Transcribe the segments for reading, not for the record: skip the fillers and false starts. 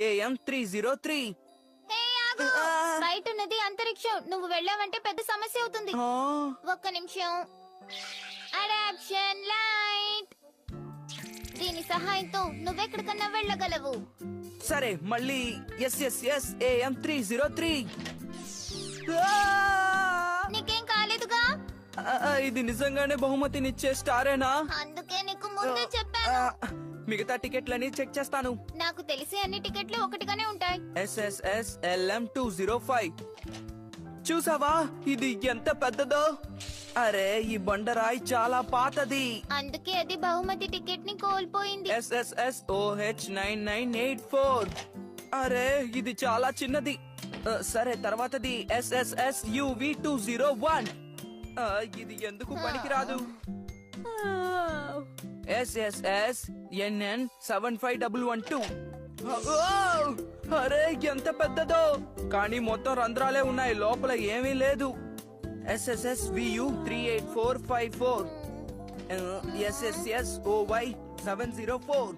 AM303. హే, ఆగు. బయట ఉన్నది అంతరిక్షం. నువ్వు వెళ్ళావంటే పెద్ద సమస్య అవుతుంది. ఒక్క నిమిషం. Adoption light. దీని సహాయంతో నువ్వెక్కడికన్నా వెళ్ళగలవు. సరే, మళ్ళీ ఎస్ AM303. నీకేం కాలేదుగా? ఇది నిజంగానే బహుమతినిచ్చే స్టారేనా? అందుకే నీకు ముందే చెప్పాను. మిగతా టికెట్లని చెక్ చేస్తాను. నాకు తెలిసి అన్ని టికెట్లు ఒకటిగానే ఉంటాయి. SSS LM205. చూసావా, ఇది ఎంత పెద్దదో. అరే, ఈ బండరాయి చాలా పాతది. అందుకే అది బహుమతి టికెట్ ని కోల్పోయింది. SSS OH9984. అరే, ఇది చాలా చిన్నది. సరే, తర్వాతది SSS UV201. ఇది ఎందుకు పనికిరాదు. SSS NN75112. అరే, ఎంత పెద్దదో. కానీ మొత్తం రంధ్రాలే ఉన్నాయి, లోపల ఏమీ లేదు. SSS VU38454. SSS OY704.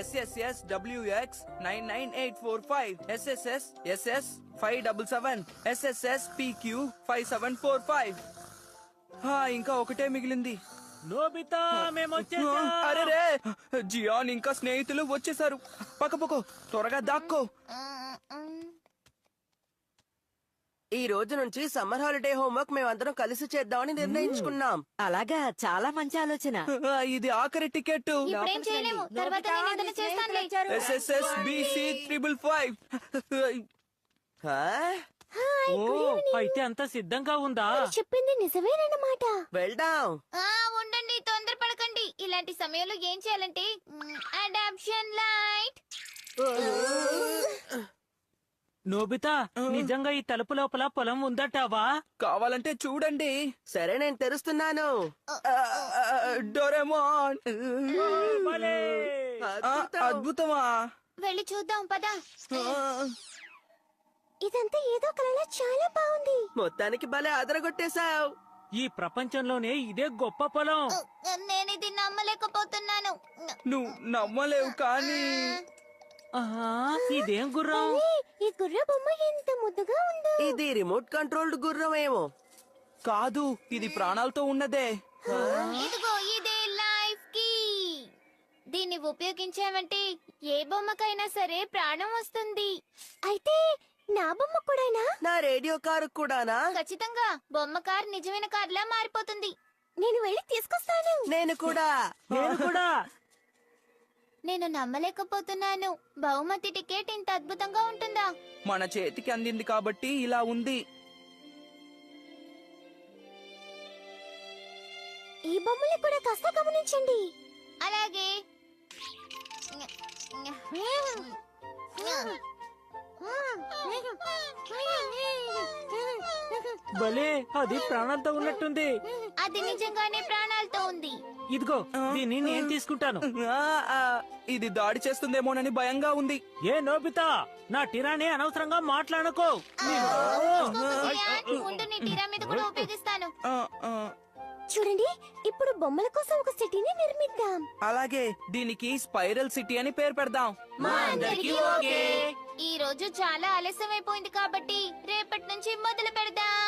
SSS WX99845. SSS SS577. SSS PQ5745. ఇంకా ఒకటే మిగిలింది. నోబితా, మేమొచ్చేసాం. అరే రే, జియాన్ ఇంకా స్నేహితులు వచ్చేసారు. పక్కపక్కో, త్వరగా దాక్కో. ఈ రోజు నుంచి సమ్మర్ హాలిడే హోంవర్క్ మేమందరం కలిసి చేద్దామని నిర్ణయించుకున్నాం. అలాగా, చాలా మంచి ఆలోచన. ఇది ఆఖరి టికెట్. ఇప్పుడేం చేయలేము. తర్వాత నేను ఏదైనా చేస్తానులే. SSS BC555. హా? అయితే అంతా సిద్ధంగా ఉందా? చెప్పింది నిజమేనన్నమాట. వెళ్దాం. ఉండండి, తొందరపడకండి. ఇలాంటి సమయంలో ఏం చేయాలంటే అడాప్షన్ లైట్. నోబితా, నిజంగా ఈ తలుపు లోపల పొలం ఉందటావా? కావాలంటే చూడండి. సరే, నేను తెరుస్తున్నాను. డోరేమోన్. భలే! అద్భుతమా? వెళ్ళి చూద్దాం పదా. ఇదంతా ఏదో కళలో చాలా బాగుంది. మొత్తానికి భలే అదరగొట్టేశావు. ఈ ప్రపంచంలోనే ఇదే గొప్ప పొలం. నేను ఇది నమ్మలేకపోతున్నాను. నువ్వు నమ్మలేవు కానీ. ఇదేం గుర్రం? ఈ గుర్ర బొమ్మ ఎంత ముద్దుగా ఉందో. ఇది రిమోట్ కంట్రోల్డ్ గుర్రం ఏమో. కాదు, ఇది ప్రాణాలతో ఉన్నదే. ఇదిగో, ఇదే లైఫ్ కి. దీన్ని ఉపయోగించామంటే ఏ బొమ్మకైనా సరే ప్రాణం వస్తుంది. అయితే నా బొమ్మ కూడానా? నా రేడియో కారు కూడానా? ఖచ్చితంగా. బొమ్మ కార్ నిజమైన కార్లా మారిపోతుంది. నేను వెళ్ళి తీసుకొస్తాను. నేను కూడా. నేను నమ్మలేకపోతున్నాను. బహుమతి టికెట్ ఇంత అద్భుతంగా ఉంటుందా? మన చేతికి అందింది కాబట్టి ఇలా ఉంది. ఈ బొమ్మలు కూడా కాస్త గమనించండి. అలాగే. భలే, అది ప్రాణాలతో ఉన్నట్టుంది. అది నిజంగానే ప్రాణాలతో ఉంది. ఇదిగో, దీన్ని నేను తీసుకుంటాను. ఇది దాడి చేస్తుందేమోనని భయంగా ఉంది. ఏ నోబితా, నా టిరాని అనవసరంగా మాట్లాడకో. ముందు నీ టీరా మీద కూడా ఉపయోగిస్తాను. చూడండి, ఇప్పుడు బొమ్మల కోసం ఒక సిటీని నిర్మిద్దాం. అలాగే, దీనికి స్పైరల్ సిటీ అని పేరు పెడదాం. ఈ రోజు చాలా ఆలస్యం అయిపోయింది కాబట్టి రేపటి నుంచి మొదలు పెడదాం.